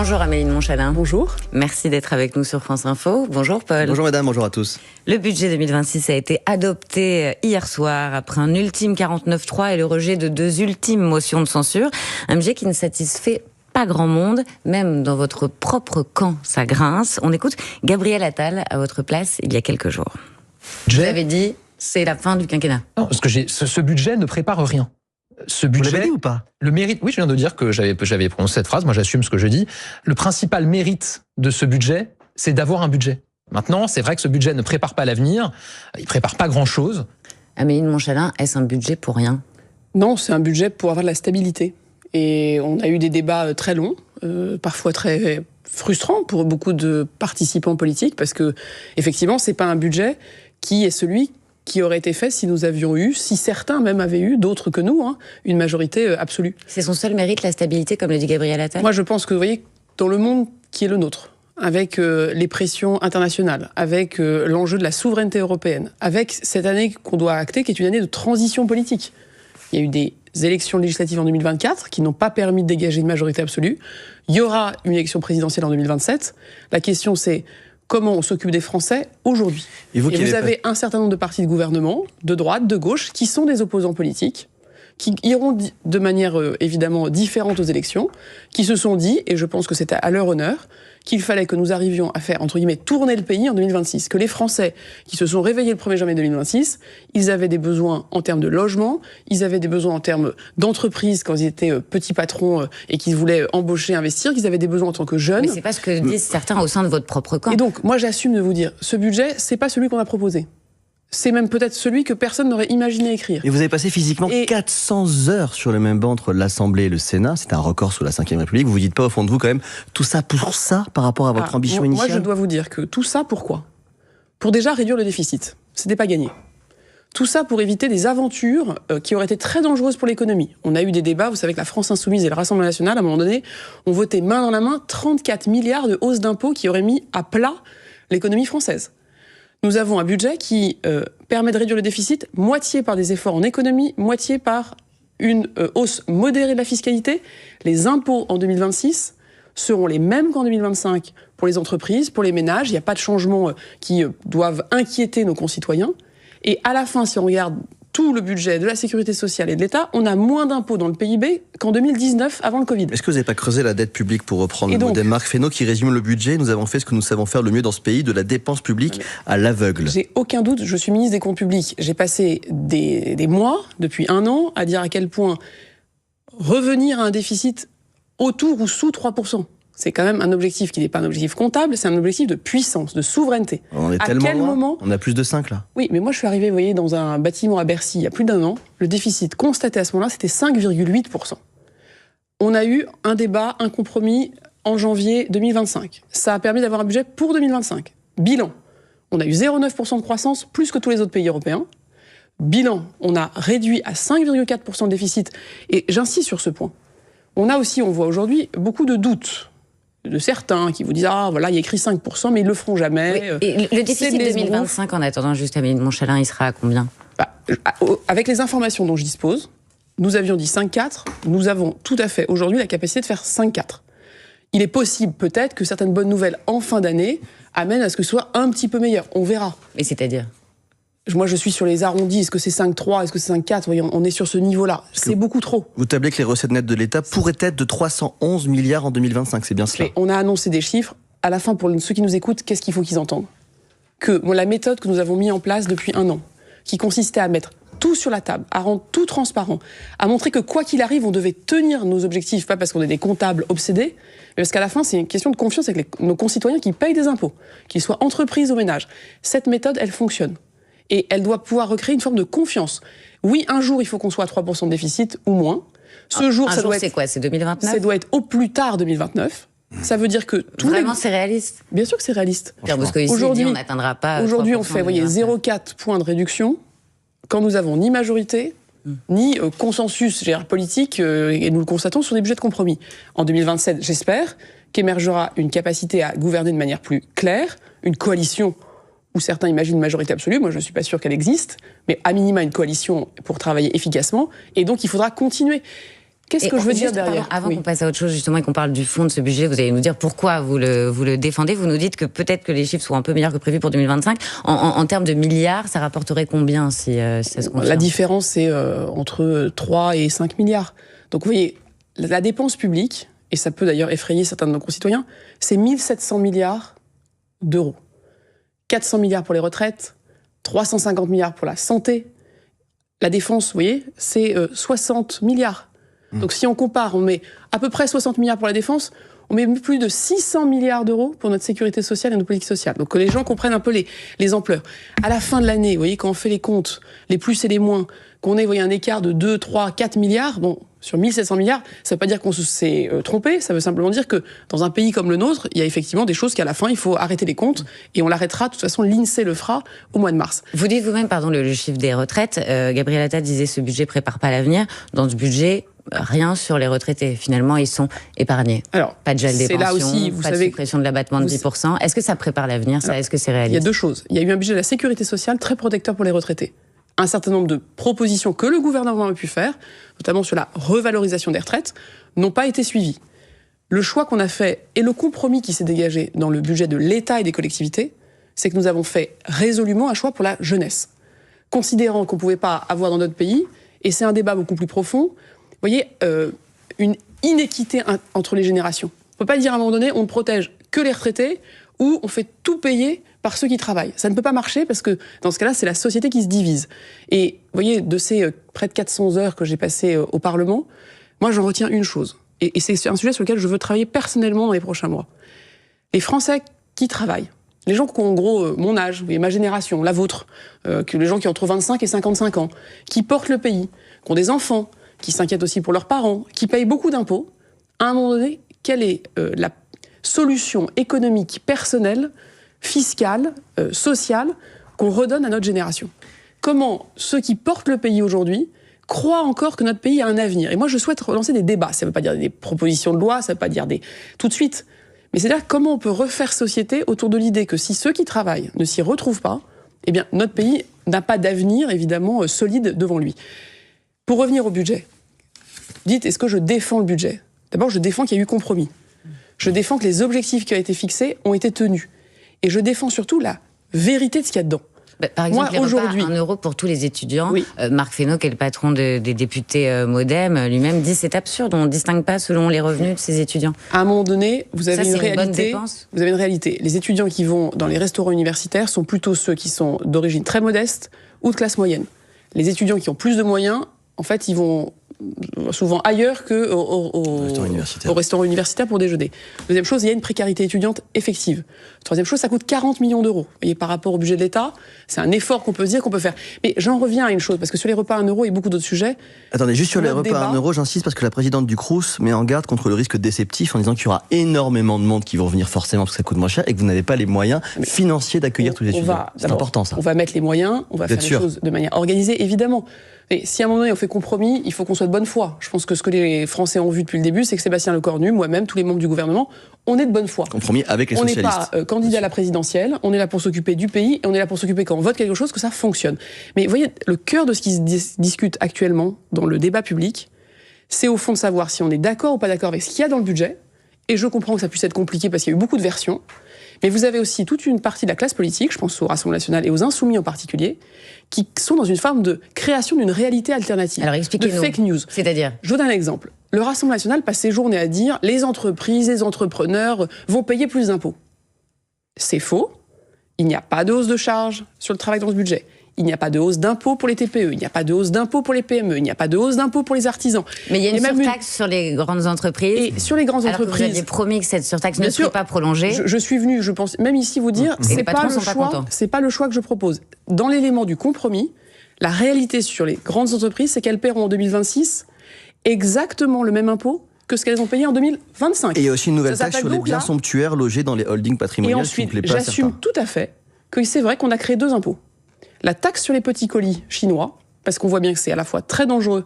Bonjour Amélie de Montchalin. Bonjour. Merci d'être avec nous sur France Info. Bonjour Paul. Bonjour madame, bonjour à tous. Le budget 2026 a été adopté hier soir après un ultime 49.3 et le rejet de 2 ultimes motions de censure. Un budget qui ne satisfait pas grand monde, même dans votre propre camp, ça grince. On écoute Gabriel Attal à votre place il y a quelques jours. Vous avez dit, c'est la fin du quinquennat. Non, parce que ce budget ne prépare rien. Ce budget, vous l'avez dit ou pas? Le mérite, oui, je viens de dire que j'avais prononcé cette phrase, moi j'assume ce que je dis. Le principal mérite de ce budget, c'est d'avoir un budget. Maintenant, c'est vrai que ce budget ne prépare pas l'avenir, il prépare pas grand-chose. Amélie de Montchalin, est-ce un budget pour rien? Non, c'est un budget pour avoir de la stabilité. Et on a eu des débats très longs, parfois très frustrants pour beaucoup de participants politiques, parce que, effectivement, c'est pas un budget qui est celui qui aurait été fait si nous avions eu, si certains même avaient eu, d'autres que nous, une majorité absolue. C'est son seul mérite, la stabilité, comme le dit Gabriel Attal? Moi, je pense que, vous voyez, dans le monde qui est le nôtre, avec les pressions internationales, avec l'enjeu de la souveraineté européenne, avec cette année qu'on doit acter, qui est une année de transition politique. Il y a eu des élections législatives en 2024 qui n'ont pas permis de dégager une majorité absolue. Il y aura une élection présidentielle en 2027. La question, c'est comment on s'occupe des Français aujourd'hui. Et vous avez un certain nombre de partis de gouvernement, de droite, de gauche, qui sont des opposants politiques, qui iront de manière évidemment différente aux élections, qui se sont dit, et je pense que c'était à leur honneur, qu'il fallait que nous arrivions à faire, entre guillemets, tourner le pays en 2026. Que les Français qui se sont réveillés le 1er janvier 2026, ils avaient des besoins en termes de logement, ils avaient des besoins en termes d'entreprise quand ils étaient petits patrons et qu'ils voulaient embaucher, investir, qu'ils avaient des besoins en tant que jeunes. Mais c'est pas ce que disent certains au sein de votre propre camp. Et donc, moi j'assume de vous dire, ce budget, c'est pas celui qu'on a proposé. C'est même peut-être celui que personne n'aurait imaginé écrire. Et vous avez passé physiquement 400 heures sur le même banc entre l'Assemblée et le Sénat. C'est un record sous la Ve République. Vous vous dites pas au fond de vous quand même, tout ça pour ça par rapport à votre ambition initiale? Moi je dois vous dire que tout ça pourquoi? Pour déjà réduire le déficit. C'était pas gagné. Tout ça pour éviter des aventures qui auraient été très dangereuses pour l'économie. On a eu des débats, vous savez que la France Insoumise et le Rassemblement National, à un moment donné, ont voté main dans la main 34 milliards de hausses d'impôts qui auraient mis à plat l'économie française. Nous avons un budget qui permet de réduire le déficit, moitié par des efforts en économie, moitié par une hausse modérée de la fiscalité. Les impôts en 2026 seront les mêmes qu'en 2025 pour les entreprises, pour les ménages. Il n'y a pas de changements qui doivent inquiéter nos concitoyens. Et à la fin, si on regarde tout le budget de la sécurité sociale et de l'État, on a moins d'impôts dans le PIB qu'en 2019, avant le Covid. Est-ce que vous n'avez pas creusé la dette publique, pour reprendre le mot de Marc Fesneau, qui résume le budget? Nous avons fait ce que nous savons faire le mieux dans ce pays, de la dépense publique à l'aveugle. J'ai aucun doute, je suis ministre des Comptes publics. J'ai passé des mois, depuis 1 an, à dire à quel point revenir à un déficit autour ou sous 3%. C'est quand même un objectif qui n'est pas un objectif comptable, c'est un objectif de puissance, de souveraineté. On est tellement loin. On a plus de 5 là. Oui, mais moi je suis arrivé, vous voyez, dans un bâtiment à Bercy il y a plus d'1 an. Le déficit constaté à ce moment-là, c'était 5,8%. On a eu un débat, un compromis en janvier 2025. Ça a permis d'avoir un budget pour 2025. Bilan, on a eu 0,9% de croissance, plus que tous les autres pays européens. Bilan, on a réduit à 5,4% de déficit. Et j'insiste sur ce point. On a aussi, on voit aujourd'hui, beaucoup de doutes de certains qui vous disent « Ah, voilà, il y a écrit 5%, mais ils le feront jamais. Oui. Et le déficit 2025, en attendant, juste Amélie de Montchalin, il sera à combien? Avec les informations dont je dispose, nous avions dit 5,4. Nous avons tout à fait aujourd'hui la capacité de faire 5,4. Il est possible peut-être que certaines bonnes nouvelles en fin d'année amènent à ce que ce soit un petit peu meilleur. On verra. Mais c'est-à-dire? Moi, je suis sur les arrondis. Est-ce que c'est 5,3? Est-ce que c'est 5,4? Voyons, on est sur ce niveau-là. C'est beaucoup trop. Vous tablez que les recettes nettes de l'État pourraient être de 311 milliards en 2025, c'est bien cela? Mais on a annoncé des chiffres. À la fin, pour ceux qui nous écoutent, qu'est-ce qu'il faut qu'ils entendent? Que la méthode que nous avons mise en place depuis 1 an, qui consistait à mettre tout sur la table, à rendre tout transparent, à montrer que quoi qu'il arrive, on devait tenir nos objectifs, pas parce qu'on est des comptables obsédés, mais parce qu'à la fin, c'est une question de confiance avec nos concitoyens qui payent des impôts, qu'ils soient entreprises ou ménages. Cette méthode, elle fonctionne. Et elle doit pouvoir recréer une forme de confiance. Oui, un jour, il faut qu'on soit à 3% de déficit ou moins. Ce jour, ça doit être... c'est quoi? C'est 2029? Ça doit être au plus tard 2029. Ça veut dire que c'est réaliste? Bien sûr que c'est réaliste. Pierre Moscovici dit on n'atteindra pas. Aujourd'hui, on fait, voyez, 0,4 points de réduction quand nous avons ni majorité, ni consensus politique, et nous le constatons sur des budgets de compromis. En 2027, j'espère qu'émergera une capacité à gouverner de manière plus claire, une coalition où certains imaginent une majorité absolue, moi je ne suis pas sûr qu'elle existe, mais à minima une coalition pour travailler efficacement, et donc il faudra continuer. Qu'est-ce que je veux dire derrière? Avant qu'on passe à autre chose justement et qu'on parle du fond de ce budget, vous allez nous dire pourquoi vous le défendez. Vous nous dites que peut-être que les chiffres sont un peu meilleurs que prévu pour 2025. En termes de milliards, ça rapporterait combien si ça se confirme? La différence, c'est entre 3 et 5 milliards. Donc vous voyez, la dépense publique, et ça peut d'ailleurs effrayer certains de nos concitoyens, c'est 1700 milliards d'euros. 400 milliards pour les retraites, 350 milliards pour la santé. La défense, vous voyez, c'est 60 milliards. Donc si on compare, on met à peu près 60 milliards pour la défense, on met plus de 600 milliards d'euros pour notre sécurité sociale et notre politique sociale. Donc que les gens comprennent un peu les ampleurs. À la fin de l'année, vous voyez, quand on fait les comptes, les plus et les moins, qu'on ait, vous voyez, un écart de 2, 3, 4 milliards, bon, sur 1700 milliards, ça ne veut pas dire qu'on s'est trompé, ça veut simplement dire que dans un pays comme le nôtre, il y a effectivement des choses qu'à la fin, il faut arrêter les comptes, et on l'arrêtera, de toute façon, l'INSEE le fera au mois de mars. Vous dites vous-même, pardon, le chiffre des retraites, Gabriel Attal disait ce budget prépare pas l'avenir. Dans ce budget, rien sur les retraités. Finalement, ils sont épargnés. Alors, pas de gel des pensions, là aussi, vous pas de savez, suppression de l'abattement de 10%. Est-ce que ça prépare l'avenir, ça? Est-ce que c'est réaliste? Il y a deux choses. Il y a eu un budget de la sécurité sociale très protecteur pour les retraités. Un certain nombre de propositions que le gouvernement a pu faire, notamment sur la revalorisation des retraites, n'ont pas été suivies. Le choix qu'on a fait et le compromis qui s'est dégagé dans le budget de l'État et des collectivités, c'est que nous avons fait résolument un choix pour la jeunesse. Considérant qu'on ne pouvait pas avoir dans notre pays, et c'est un débat beaucoup plus profond, vous voyez, une inéquité entre les générations. On ne peut pas dire à un moment donné, on ne protège que les retraités ou on fait tout payer par ceux qui travaillent. Ça ne peut pas marcher parce que dans ce cas-là, c'est la société qui se divise. Et vous voyez, de ces près de 400 heures que j'ai passées au Parlement, moi j'en retiens une chose. Et c'est un sujet sur lequel je veux travailler personnellement dans les prochains mois. Les Français qui travaillent, les gens qui ont en gros mon âge, ma génération, la vôtre, que les gens qui ont entre 25 et 55 ans, qui portent le pays, qui ont des enfants, qui s'inquiètent aussi pour leurs parents, qui payent beaucoup d'impôts, à un moment donné, quelle est la solution économique, personnelle, fiscale, sociale, qu'on redonne à notre génération? Comment ceux qui portent le pays aujourd'hui croient encore que notre pays a un avenir? Et moi, je souhaite relancer des débats. Ça ne veut pas dire des propositions de loi, ça ne veut pas dire tout de suite. Mais c'est-à-dire comment on peut refaire société autour de l'idée que si ceux qui travaillent ne s'y retrouvent pas, eh bien, notre pays n'a pas d'avenir, évidemment, solide devant lui. Pour revenir au budget, dites, est-ce que je défends le budget? D'abord, je défends qu'il y a eu compromis. Je défends que les objectifs qui ont été fixés ont été tenus. Et je défends surtout la vérité de ce qu'il y a dedans. Par exemple, moi, aujourd'hui, 1 euro pour tous les étudiants. Oui. Marc Fesneau, qui est le patron des députés Modem, lui-même dit c'est absurde, on ne distingue pas selon les revenus de ces étudiants. À un moment donné, vous avez une réalité. Bonne dépense. Vous avez une réalité. Les étudiants qui vont dans les restaurants universitaires sont plutôt ceux qui sont d'origine très modeste ou de classe moyenne. Les étudiants qui ont plus de moyens, en fait, ils vont souvent ailleurs qu'au restaurant universitaire pour déjeuner. Deuxième chose, il y a une précarité étudiante effective. Troisième chose, ça coûte 40 millions d'euros. Vous voyez, par rapport au budget de l'État, c'est un effort qu'on peut se dire qu'on peut faire. Mais j'en reviens à une chose, parce que sur les repas à 1 euro et beaucoup d'autres sujets... Attendez, juste sur les repas à 1 euro, j'insiste parce que la présidente du Crous met en garde contre le risque déceptif en disant qu'il y aura énormément de monde qui vont venir forcément parce que ça coûte moins cher et que vous n'avez pas les moyens financiers d'accueillir tous les étudiants. C'est important, ça. On va mettre les moyens, on va faire les choses de manière organisée, évidemment. Et si à un moment donné on fait compromis, il faut qu'on soit de bonne foi. Je pense que ce que les Français ont vu depuis le début, c'est que Sébastien Lecornu, moi-même, tous les membres du gouvernement, on est de bonne foi. Compromis avec les socialistes. On n'est pas candidat à la présidentielle, on est là pour s'occuper du pays, et on est là pour s'occuper quand on vote quelque chose, que ça fonctionne. Mais vous voyez, le cœur de ce qui se discute actuellement dans le débat public, c'est au fond de savoir si on est d'accord ou pas d'accord avec ce qu'il y a dans le budget. Et je comprends que ça puisse être compliqué parce qu'il y a eu beaucoup de versions. Mais vous avez aussi toute une partie de la classe politique, je pense au Rassemblement national et aux Insoumis en particulier, qui sont dans une forme de création d'une réalité alternative. Alors expliquez-nous. De fake news. C'est-à-dire ? Je vous donne un exemple. Le Rassemblement national passe ses journées à dire les entreprises, les entrepreneurs vont payer plus d'impôts. C'est faux. Il n'y a pas de hausse de charges sur le travail dans ce budget. Il n'y a pas de hausse d'impôts pour les TPE, il n'y a pas de hausse d'impôts pour les PME, il n'y a pas de hausse d'impôts pour les artisans. Mais il y a une surtaxe sur les grandes entreprises. Et sur les grandes entreprises... Alors que vous aviez promis que cette surtaxe ne serait pas prolongée. Je suis venu, je pense, même ici vous dire, c'est pas le choix que je propose. Dans l'élément du compromis, la réalité sur les grandes entreprises, c'est qu'elles paieront en 2026 exactement le même impôt que ce qu'elles ont payé en 2025. Et il y a aussi une nouvelle taxe sur les biens somptuaires logés dans les holdings patrimoniales. Et ensuite, j'assume tout à fait que c'est vrai qu'on a créé 2 impôts. La taxe sur les petits colis chinois, parce qu'on voit bien que c'est à la fois très dangereux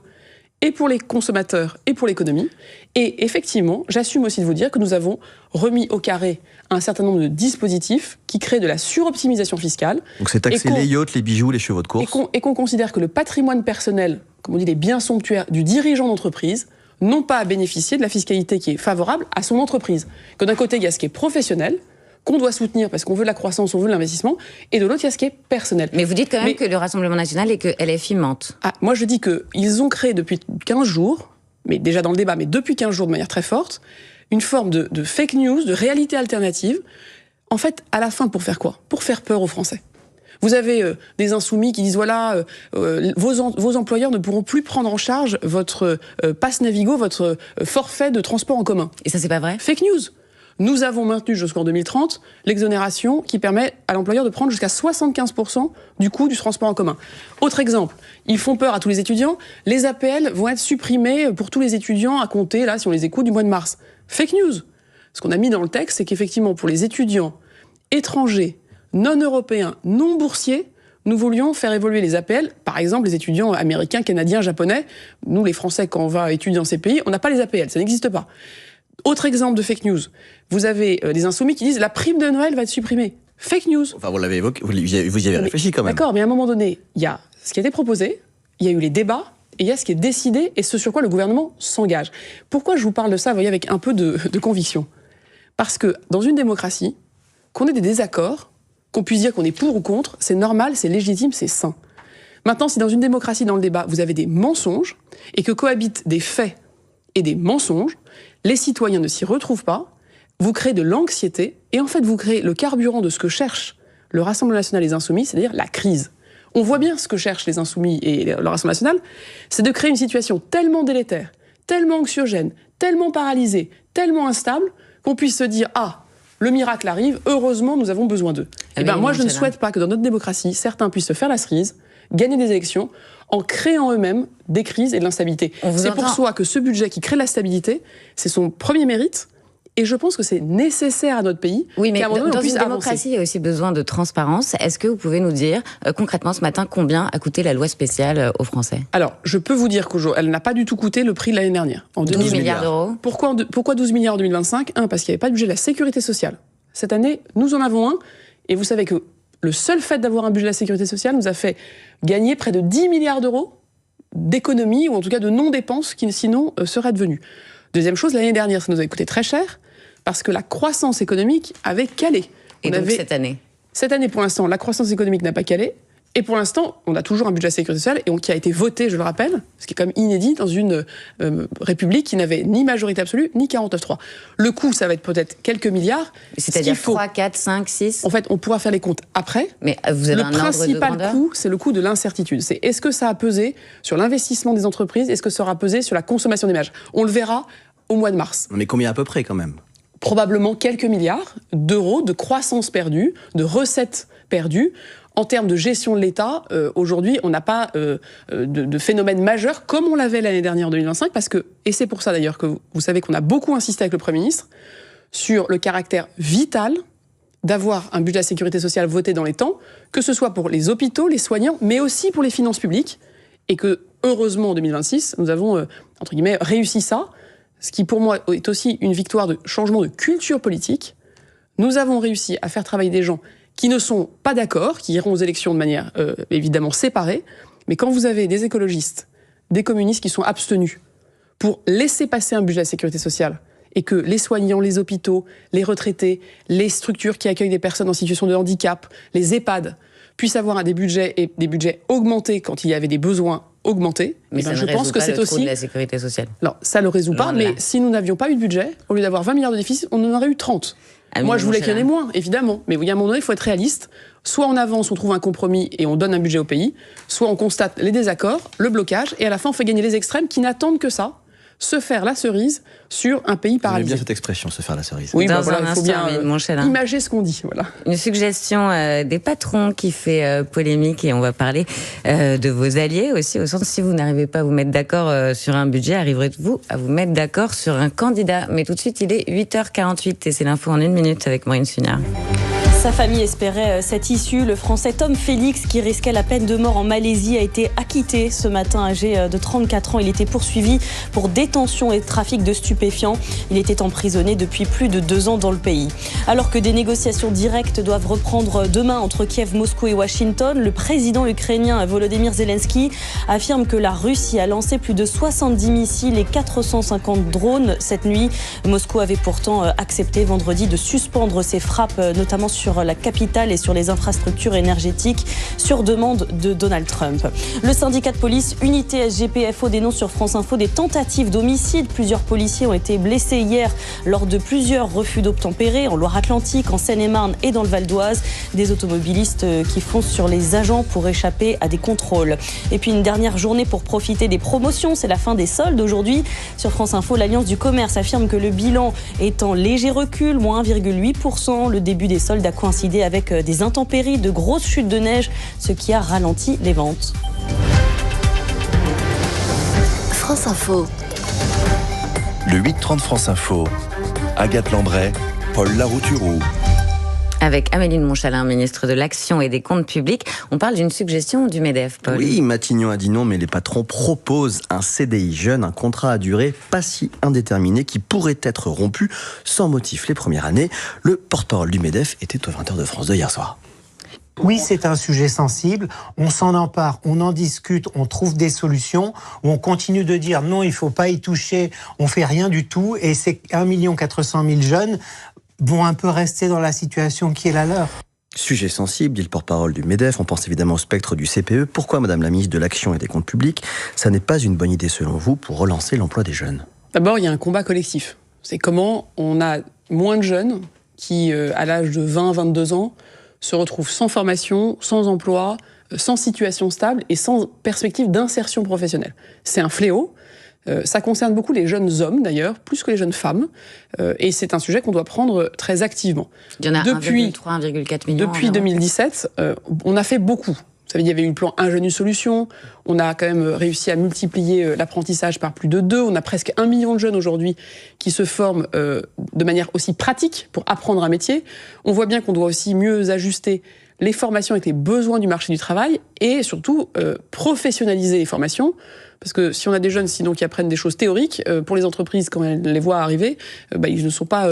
et pour les consommateurs et pour l'économie. Et effectivement, j'assume aussi de vous dire que nous avons remis au carré un certain nombre de dispositifs qui créent de la suroptimisation fiscale. Donc c'est taxer les yachts, les bijoux, les chevaux de course. Et qu'on considère que le patrimoine personnel, comme on dit les biens somptuaires du dirigeant d'entreprise, n'ont pas à bénéficier de la fiscalité qui est favorable à son entreprise. Que d'un côté, il y a ce qui est professionnel, qu'on doit soutenir parce qu'on veut de la croissance, on veut de l'investissement, et de l'autre, il y a ce qui est personnel. Mais vous dites quand même que le Rassemblement national et que LFI mentent. Moi, je dis qu'ils ont créé depuis 15 jours, mais déjà dans le débat, mais depuis 15 jours de manière très forte, une forme de fake news, de réalité alternative. En fait, à la fin, pour faire quoi ? Pour faire peur aux Français. Vous avez des insoumis qui disent voilà, vos employeurs ne pourront plus prendre en charge votre pass Navigo, votre forfait de transport en commun. Et ça, c'est pas vrai ? Fake news. Nous avons maintenu jusqu'en 2030 l'exonération qui permet à l'employeur de prendre jusqu'à 75% du coût du transport en commun. Autre exemple, ils font peur à tous les étudiants, les APL vont être supprimés pour tous les étudiants à compter, là, si on les écoute, du mois de mars. Fake news. Ce qu'on a mis dans le texte, c'est qu'effectivement, pour les étudiants étrangers, non européens, non boursiers, nous voulions faire évoluer les APL. Par exemple, les étudiants américains, canadiens, japonais. Nous, les Français, quand on va étudier dans ces pays, on n'a pas les APL, ça n'existe pas. Autre exemple de fake news. Vous avez des insoumis qui disent la prime de Noël va être supprimée. Fake news. Enfin, vous l'avez évoqué, vous y avez réfléchi quand même. D'accord, mais à un moment donné, il y a ce qui a été proposé, il y a eu les débats, et il y a ce qui est décidé et ce sur quoi le gouvernement s'engage. Pourquoi je vous parle de ça, vous voyez, avec un peu de conviction ? Parce que dans une démocratie, qu'on ait des désaccords, qu'on puisse dire qu'on est pour ou contre, c'est normal, c'est légitime, c'est sain. Maintenant, si dans une démocratie, dans le débat, vous avez des mensonges, et que cohabitent des faits et des mensonges, les citoyens ne s'y retrouvent pas, vous créez de l'anxiété, et en fait vous créez le carburant de ce que cherche le Rassemblement national et les Insoumis, c'est-à-dire la crise. On voit bien ce que cherchent les Insoumis et le Rassemblement national, c'est de créer une situation tellement délétère, tellement anxiogène, tellement paralysée, tellement instable, qu'on puisse se dire « Ah, le miracle arrive, heureusement nous avons besoin d'eux ». Et moi je ne souhaite pas que dans notre démocratie, certains puissent se faire la cerise, gagner des élections, en créant eux-mêmes des crises et de l'instabilité. C'est pour soi que ce budget qui crée de la stabilité, c'est son premier mérite, et je pense que c'est nécessaire à notre pays. Oui, mais dans une démocratie, il y a aussi besoin de transparence. Est-ce que vous pouvez nous dire, concrètement, ce matin, combien a coûté la loi spéciale aux Français ? Alors, je peux vous dire qu'elle n'a pas du tout coûté le prix de l'année dernière. En 12 milliards d'euros. Pourquoi 12 milliards en 2025 ? Parce qu'il n'y avait pas de budget de la sécurité sociale. Cette année, nous en avons un, et vous savez que le seul fait d'avoir un budget de la sécurité sociale nous a fait gagner près de 10 milliards d'euros d'économies, ou en tout cas de non-dépenses qui sinon seraient devenues. Deuxième chose, l'année dernière, ça nous avait coûté très cher, parce que la croissance économique avait calé. Et donc cette année ? Cette année, pour l'instant, la croissance économique n'a pas calé, et pour l'instant, on a toujours un budget de la sécurité sociale, et qui a été voté, je le rappelle, ce qui est quand même inédit dans une république qui n'avait ni majorité absolue, ni 49-3. Le coût, ça va être peut-être quelques milliards. C'est-à-dire 3, 4, 5, 6 ? En fait, on pourra faire les comptes après. Mais vous avez un ordre de grandeur ? Le principal coût, c'est le coût de l'incertitude. C'est est-ce que ça a pesé sur l'investissement des entreprises ? Est-ce que ça aura pesé sur la consommation des ménages ? On le verra au mois de mars. Mais combien à peu près, quand même ? Probablement quelques milliards d'euros de croissance perdue, de recettes perdues. En termes de gestion de l'État, aujourd'hui, on n'a pas de phénomène majeur comme on l'avait l'année dernière en 2025, parce que, et c'est pour ça d'ailleurs que vous savez qu'on a beaucoup insisté avec le Premier ministre sur le caractère vital d'avoir un budget de la sécurité sociale voté dans les temps, que ce soit pour les hôpitaux, les soignants, mais aussi pour les finances publiques, et que, heureusement, en 2026, nous avons, entre guillemets, réussi ça, ce qui pour moi est aussi une victoire de changement de culture politique. Nous avons réussi à faire travailler des gens qui ne sont pas d'accord, qui iront aux élections de manière évidemment séparée, mais quand vous avez des écologistes, des communistes qui sont abstenus pour laisser passer un budget de la sécurité sociale, et que les soignants, les hôpitaux, les retraités, les structures qui accueillent des personnes en situation de handicap, les EHPAD, puissent avoir des budgets augmentés quand il y avait des besoins augmentés. Mais ça ne résout pas le trou de la sécurité sociale. Alors, ça ne le résout pas, mais si nous n'avions pas eu de budget, au lieu d'avoir 20 milliards de déficit, on en aurait eu 30. Moi, je voulais qu'il y en ait moins, évidemment. Mais il y a un moment donné, il faut être réaliste. Soit on avance, on trouve un compromis et on donne un budget au pays, soit on constate les désaccords, le blocage, et à la fin, on fait gagner les extrêmes qui n'attendent que ça, se faire la cerise sur un pays paralysé. J'aime bien cette expression, se faire la cerise. Oui, il faut bien imager ce qu'on dit. Voilà. Une suggestion des patrons qui fait polémique, et on va parler de vos alliés aussi, au sens si vous n'arrivez pas à vous mettre d'accord sur un budget, arriverez-vous à vous mettre d'accord sur un candidat ? Mais tout de suite, il est 8h48 et c'est l'info en 1 minute avec Maureen Sugnard. Sa famille espérait cette issue. Le Français Tom Félix, qui risquait la peine de mort en Malaisie, a été acquitté ce matin. Âgé de 34 ans, il était poursuivi pour détention et trafic de stupéfiants. Il était emprisonné depuis plus de 2 ans dans le pays. Alors que des négociations directes doivent reprendre demain entre Kiev, Moscou et Washington, le président ukrainien Volodymyr Zelensky affirme que la Russie a lancé plus de 70 missiles et 450 drones cette nuit. Moscou avait pourtant accepté vendredi de suspendre ses frappes, notamment sur la capitale et sur les infrastructures énergétiques, sur demande de Donald Trump. Le syndicat de police Unité SGPFO dénonce sur France Info des tentatives d'homicide. Plusieurs policiers ont été blessés hier lors de plusieurs refus d'obtempérer en Loire-Atlantique, en Seine-et-Marne et dans le Val d'Oise. Des automobilistes qui foncent sur les agents pour échapper à des contrôles. Et puis une dernière journée pour profiter des promotions. C'est la fin des soldes aujourd'hui. Sur France Info, l'Alliance du commerce affirme que le bilan est en léger recul, moins 1,8%. Le début des soldes a coïncidé avec des intempéries, de grosses chutes de neige, ce qui a ralenti les ventes. France Info. Le 8-30 France Info. Agathe Lambray, Paul Larouturou. Avec Amélie de Montchalin, ministre de l'Action et des Comptes Publics, on parle d'une suggestion du MEDEF, Paul. Oui, Matignon a dit non, mais les patrons proposent un CDI jeune, un contrat à durée pas si indéterminée qui pourrait être rompu sans motif les premières années. Le porte-parole du MEDEF était au 20h de France 2 hier soir. Oui, c'est un sujet sensible, on s'en empare, on en discute, on trouve des solutions, on continue de dire non, il ne faut pas y toucher, on fait rien du tout, et ces 1 400 000 jeunes vont un peu rester dans la situation qui est la leur. Sujet sensible, dit le porte-parole du MEDEF, on pense évidemment au spectre du CPE. Pourquoi, Madame la ministre de l'Action et des Comptes Publics, ça n'est pas une bonne idée selon vous pour relancer l'emploi des jeunes? D'abord, il y a un combat collectif. C'est comment on a moins de jeunes qui, à l'âge de 20-22 ans, se retrouvent sans formation, sans emploi, sans situation stable et sans perspective d'insertion professionnelle. C'est un fléau. Ça concerne beaucoup les jeunes hommes, d'ailleurs, plus que les jeunes femmes. Et c'est un sujet qu'on doit prendre très activement. Il y en a 1,3-1,4 millions. Depuis 2017, on a fait beaucoup. Vous savez, il y avait eu le plan Un jeune, une solution. On a quand même réussi à multiplier l'apprentissage par plus de 2. On a presque 1 million de jeunes aujourd'hui qui se forment de manière aussi pratique pour apprendre un métier. On voit bien qu'on doit aussi mieux ajuster les formations avec les besoins du marché du travail et surtout professionnaliser les formations. Parce que si on a des jeunes sinon qui apprennent des choses théoriques, pour les entreprises, quand elles les voient arriver, ils ne sont pas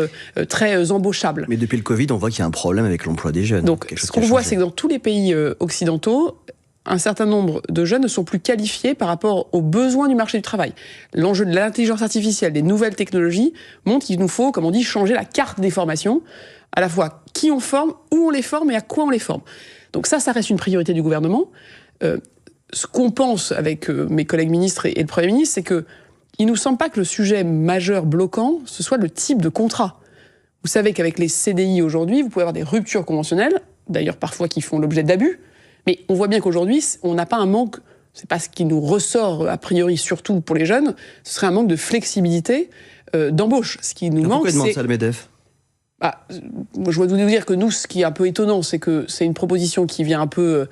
très embauchables. Mais depuis le Covid, on voit qu'il y a un problème avec l'emploi des jeunes. Donc ce qu'on voit, c'est que dans tous les pays occidentaux, un certain nombre de jeunes ne sont plus qualifiés par rapport aux besoins du marché du travail. L'enjeu de l'intelligence artificielle, des nouvelles technologies, montre qu'il nous faut, comme on dit, changer la carte des formations, à la fois qui on forme, où on les forme et à quoi on les forme. Donc ça reste une priorité du gouvernement. Ce qu'on pense avec mes collègues ministres et le Premier ministre, c'est que il nous semble pas que le sujet majeur bloquant, ce soit le type de contrat. Vous savez qu'avec les CDI aujourd'hui, vous pouvez avoir des ruptures conventionnelles, d'ailleurs parfois qui font l'objet d'abus, mais on voit bien qu'aujourd'hui, on n'a pas un manque, c'est pas ce qui nous ressort a priori, surtout pour les jeunes, ce serait un manque de flexibilité d'embauche. Ce qui nous manque, pourquoi demande ça le MEDEF ? Moi, je dois vous dire que nous, ce qui est un peu étonnant, c'est que c'est une proposition qui vient un peu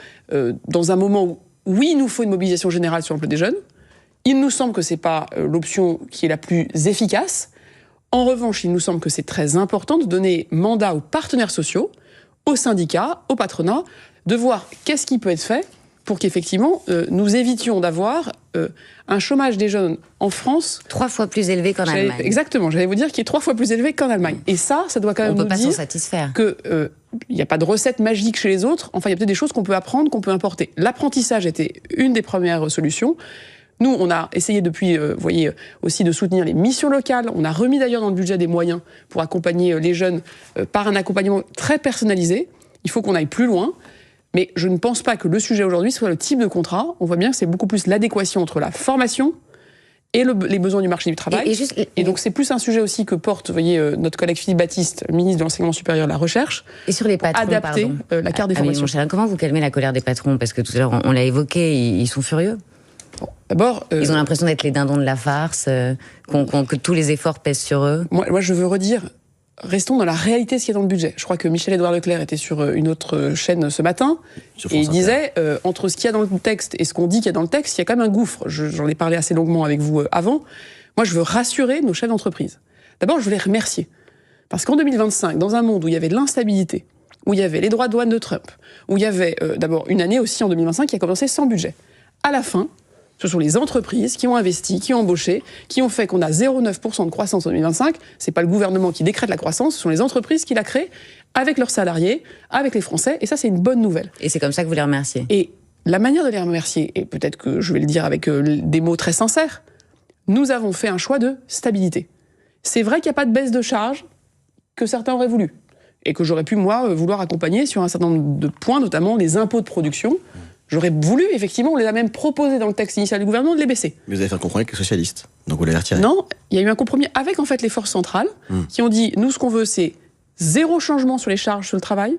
dans un moment où oui, il nous faut une mobilisation générale sur l'emploi des jeunes. Il nous semble que c'est pas l'option qui est la plus efficace. En revanche, il nous semble que c'est très important de donner mandat aux partenaires sociaux, aux syndicats, au patronat, de voir qu'est-ce qui peut être fait pour qu'effectivement, nous évitions d'avoir un chômage des jeunes en France 3 fois plus élevé qu'en Allemagne. Exactement, j'allais vous dire qu'il est 3 fois plus élevé qu'en Allemagne. Et ça doit quand même nous dire... On ne peut pas s'en satisfaire. Il n'y a pas de recette magique chez les autres. Enfin, il y a peut-être des choses qu'on peut apprendre, qu'on peut importer. L'apprentissage était une des premières solutions. Nous, on a essayé depuis, vous voyez, aussi de soutenir les missions locales. On a remis d'ailleurs dans le budget des moyens pour accompagner les jeunes par un accompagnement très personnalisé. Il faut qu'on aille plus loin. Mais je ne pense pas que le sujet aujourd'hui soit le type de contrat. On voit bien que c'est beaucoup plus l'adéquation entre la formation et les besoins du marché du travail. Et donc c'est plus un sujet aussi que porte, vous voyez, notre collègue Philippe Baptiste, ministre de l'Enseignement supérieur et de la Recherche. Et sur les patrons, adapter la carte des formations. Montchalin, comment vous calmez la colère des patrons? Parce que tout à l'heure, on l'a évoqué, ils sont furieux. Bon, d'abord, ils ont l'impression d'être les dindons de la farce, que tous les efforts pèsent sur eux. Moi, je veux redire, restons dans la réalité de ce qu'il y a dans le budget. Je crois que Michel-Édouard Leclerc était sur une autre chaîne ce matin, et il disait, entre ce qu'il y a dans le texte et ce qu'on dit qu'il y a dans le texte, il y a quand même un gouffre. J'en ai parlé assez longuement avec vous avant. Moi, je veux rassurer nos chefs d'entreprise. D'abord, je veux les remercier. Parce qu'en 2025, dans un monde où il y avait de l'instabilité, où il y avait les droits de douane de Trump, où il y avait d'abord une année aussi en 2025 qui a commencé sans budget. À la fin, ce sont les entreprises qui ont investi, qui ont embauché, qui ont fait qu'on a 0,9% de croissance en 2025. C'est pas le gouvernement qui décrète la croissance, ce sont les entreprises qui la créent avec leurs salariés, avec les Français, et ça c'est une bonne nouvelle. Et c'est comme ça que vous les remerciez. Et la manière de les remercier, et peut-être que je vais le dire avec des mots très sincères, nous avons fait un choix de stabilité. C'est vrai qu'il n'y a pas de baisse de charge que certains auraient voulu, et que j'aurais pu, moi, vouloir accompagner sur un certain nombre de points, notamment les impôts de production. J'aurais voulu, effectivement, on les a même proposé dans le texte initial du gouvernement de les baisser. Mais vous avez fait un compromis avec les socialistes, donc vous l'avez retiré. Non, il y a eu un compromis avec, en fait, les forces centrales, qui ont dit, nous, ce qu'on veut, c'est 0 changement sur les charges sur le travail,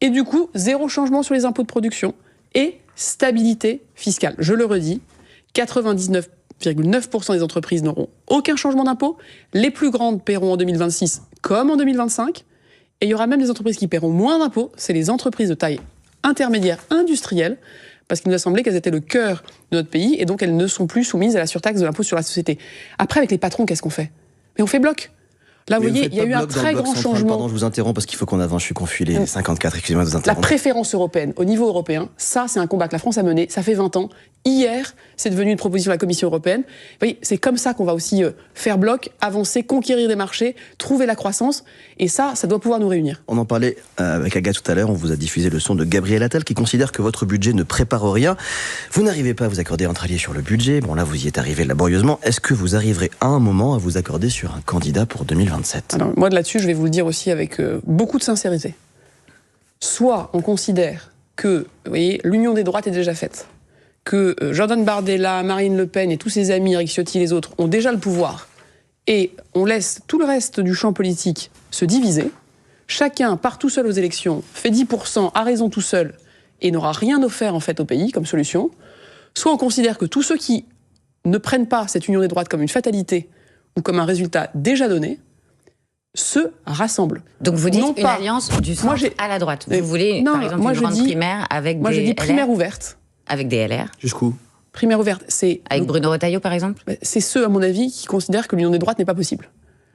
et du coup, 0 changement sur les impôts de production, et stabilité fiscale. Je le redis, 99,9% des entreprises n'auront aucun changement d'impôt. Les plus grandes paieront en 2026 comme en 2025. Et il y aura même des entreprises qui paieront moins d'impôts. C'est les entreprises de taille intermédiaire industrielle, parce qu'il nous a semblé qu'elles étaient le cœur de notre pays, et donc elles ne sont plus soumises à la surtaxe de l'impôt sur la société. Après, avec les patrons, qu'est-ce qu'on fait? Mais on fait bloc. Là, vous voyez, il y a eu un très grand changement. Pardon, je vous interromps parce qu'il faut qu'on avance, je suis confus, les 54, excusez-moi de vous La interrompre. préférence européenne, au niveau européen, ça, c'est un combat que la France a mené, ça fait 20 ans. Hier, c'est devenu une proposition de la Commission européenne. Vous voyez, c'est comme ça qu'on va aussi faire bloc, avancer, conquérir des marchés, trouver la croissance, et ça doit pouvoir nous réunir. On en parlait avec Agathe tout à l'heure, on vous a diffusé le son de Gabriel Attal qui considère que votre budget ne prépare rien. Vous n'arrivez pas à vous accorder entre alliés sur le budget, bon là vous y êtes arrivé laborieusement. Est-ce que vous arriverez à un moment à vous accorder sur un candidat pour 2027 ? Alors, moi, là-dessus, je vais vous le dire aussi avec beaucoup de sincérité. Soit on considère que, vous voyez, l'union des droites est déjà faite, que Jordan Bardella, Marine Le Pen et tous ses amis, Eric Ciotti et les autres, ont déjà le pouvoir, et on laisse tout le reste du champ politique se diviser, chacun part tout seul aux élections, fait 10%, a raison tout seul, et n'aura rien offert en fait au pays comme solution, soit on considère que tous ceux qui ne prennent pas cette union des droites comme une fatalité ou comme un résultat déjà donné, se rassemblent. Donc vous dites Non une pas- alliance du centre Moi, j'ai- à la droite. Mais Vous voulez, non, par exemple, moi, une je grande dis- primaire avec Moi, des je dis primaire LR, ouverte. avec des LR, Jusqu'où ? Primaire ouverte, c'est avec Bruno Retailleau, par exemple. c'est ceux, à mon avis, qui considèrent que l'union des droites n'est pas possible.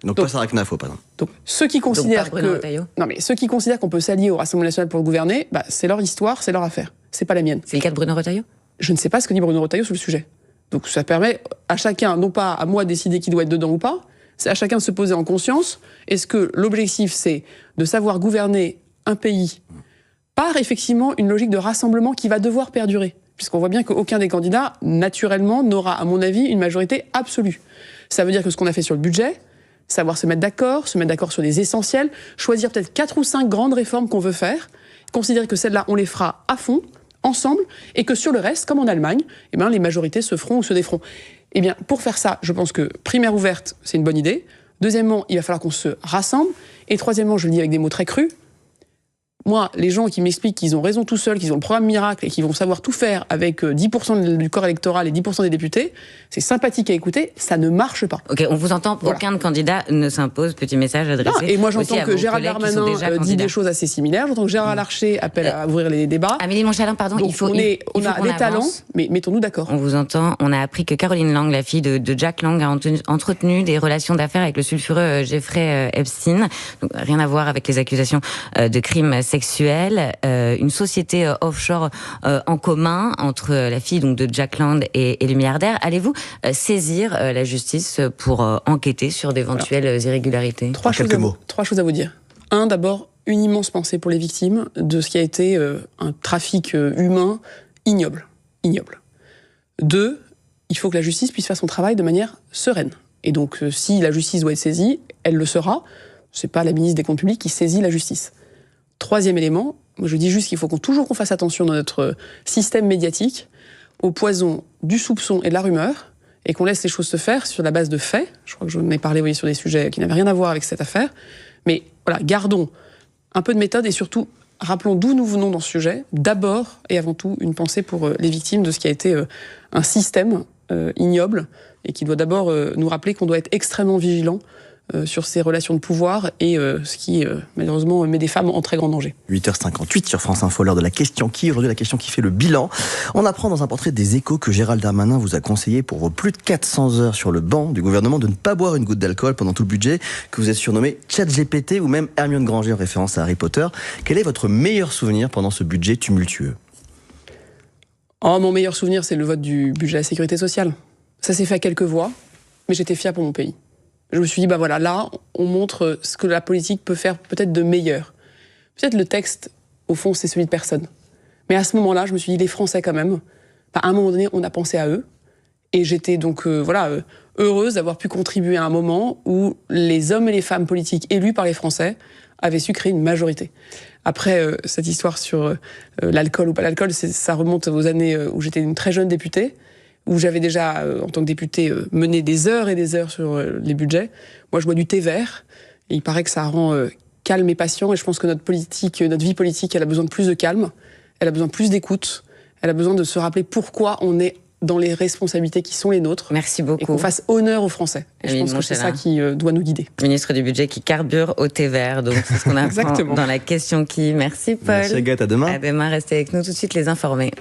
Donc pas Sarah Knafo, par exemple. Donc ceux qui Donc considèrent pas Bruno que Retailleau. non mais ceux qui considèrent qu'on peut s'allier au Rassemblement national pour gouverner, c'est leur histoire, c'est leur affaire. C'est pas la mienne. C'est le cas de Bruno Retailleau. Je ne sais pas ce que dit Bruno Retailleau sur le sujet. Donc ça permet à chacun, non pas à moi de décider qui doit être dedans ou pas, c'est à chacun de se poser en conscience. Est-ce que l'objectif c'est de savoir gouverner un pays par effectivement une logique de rassemblement qui va devoir perdurer, puisqu'on voit bien qu'aucun des candidats naturellement n'aura, à mon avis, une majorité absolue. Ça veut dire que ce qu'on a fait sur le budget, savoir se mettre d'accord sur des essentiels, choisir peut-être 4 ou 5 grandes réformes qu'on veut faire, considérer que celles-là, on les fera à fond, ensemble, et que sur le reste, comme en Allemagne, les majorités se feront ou se déferont. Eh bien, pour faire ça, je pense que primaire ouverte, c'est une bonne idée. Deuxièmement, il va falloir qu'on se rassemble. Et troisièmement, je le dis avec des mots très crus, moi, les gens qui m'expliquent qu'ils ont raison tout seuls, qu'ils ont le programme miracle et qu'ils vont savoir tout faire avec 10% du corps électoral et 10% des députés, c'est sympathique à écouter, ça ne marche pas. Ok, on vous entend, Voilà. aucun candidat ne s'impose. Petit message adressé. Non, et moi, aussi j'entends à que vos Gérald collègues qui sont Darmanin déjà dit candidats. des choses assez similaires. J'entends que Gérard Larcher appelle à ouvrir les débats. Amélie Montchalin, pardon, Donc il faut on il faut a qu'on des avance. talents, mais mettons-nous d'accord. On vous entend. On a appris que Caroline Lang, la fille de Jack Lang, a entretenu des relations d'affaires avec le sulfureux Jeffrey Epstein. Donc, rien à voir avec les accusations de crimes sexuels. Une société offshore en commun entre la fille donc de Jack Lang et le milliardaire. Allez-vous saisir la justice pour enquêter sur d'éventuelles irrégularités? Trois choses à vous dire. Un, d'abord, une immense pensée pour les victimes de ce qui a été un trafic humain ignoble. Deux, il faut que la justice puisse faire son travail de manière sereine. Et donc, si la justice doit être saisie, elle le sera. C'est pas la ministre des Comptes publics qui saisit la justice. Troisième élément, moi je dis juste qu'il faut toujours qu'on fasse attention dans notre système médiatique au poison du soupçon et de la rumeur, et qu'on laisse les choses se faire sur la base de faits. Je crois que j'en ai parlé, vous voyez, sur des sujets qui n'avaient rien à voir avec cette affaire. Mais voilà, gardons un peu de méthode et surtout, rappelons d'où nous venons dans ce sujet. D'abord et avant tout, une pensée pour les victimes de ce qui a été un système ignoble et qui doit d'abord nous rappeler qu'on doit être extrêmement vigilant sur ces relations de pouvoir et ce qui, malheureusement, met des femmes en très grand danger. 8h58 sur France Info, l'heure de la question qui, aujourd'hui la question qui fait le bilan. On apprend dans un portrait des Échos que Gérald Darmanin vous a conseillé pour vos plus de 400 heures sur le banc du gouvernement de ne pas boire une goutte d'alcool pendant tout le budget, que vous êtes surnommé ChatGPT ou même Hermione Granger en référence à Harry Potter. Quel est votre meilleur souvenir pendant ce budget tumultueux ? Mon meilleur souvenir, c'est le vote du budget de la sécurité sociale. Ça s'est fait à quelques voix, mais j'étais fière pour mon pays. Je me suis dit, là, on montre ce que la politique peut faire peut-être de meilleur. Peut-être le texte, au fond, c'est celui de personne. Mais à ce moment-là, je me suis dit, les Français quand même, à un moment donné, on a pensé à eux. Et j'étais donc heureuse d'avoir pu contribuer à un moment où les hommes et les femmes politiques élus par les Français avaient su créer une majorité. Après, cette histoire sur l'alcool ou pas l'alcool, ça remonte aux années où j'étais une très jeune députée, où j'avais déjà, en tant que députée, mené des heures et des heures sur les budgets. Moi, je bois du thé vert, et il paraît que ça rend calme et patient, et je pense que notre vie politique, elle a besoin de plus de calme, elle a besoin de plus d'écoute, elle a besoin de se rappeler pourquoi on est dans les responsabilités qui sont les nôtres. Merci beaucoup. Et qu'on fasse honneur aux Français. Et je pense que c'est ça qui doit nous guider. Ministre du Budget qui carbure au thé vert, donc c'est ce qu'on apprend Exactement. dans la question qui. Merci Paul. Merci Agathe, à demain. À demain, restez avec nous tout de suite les informés.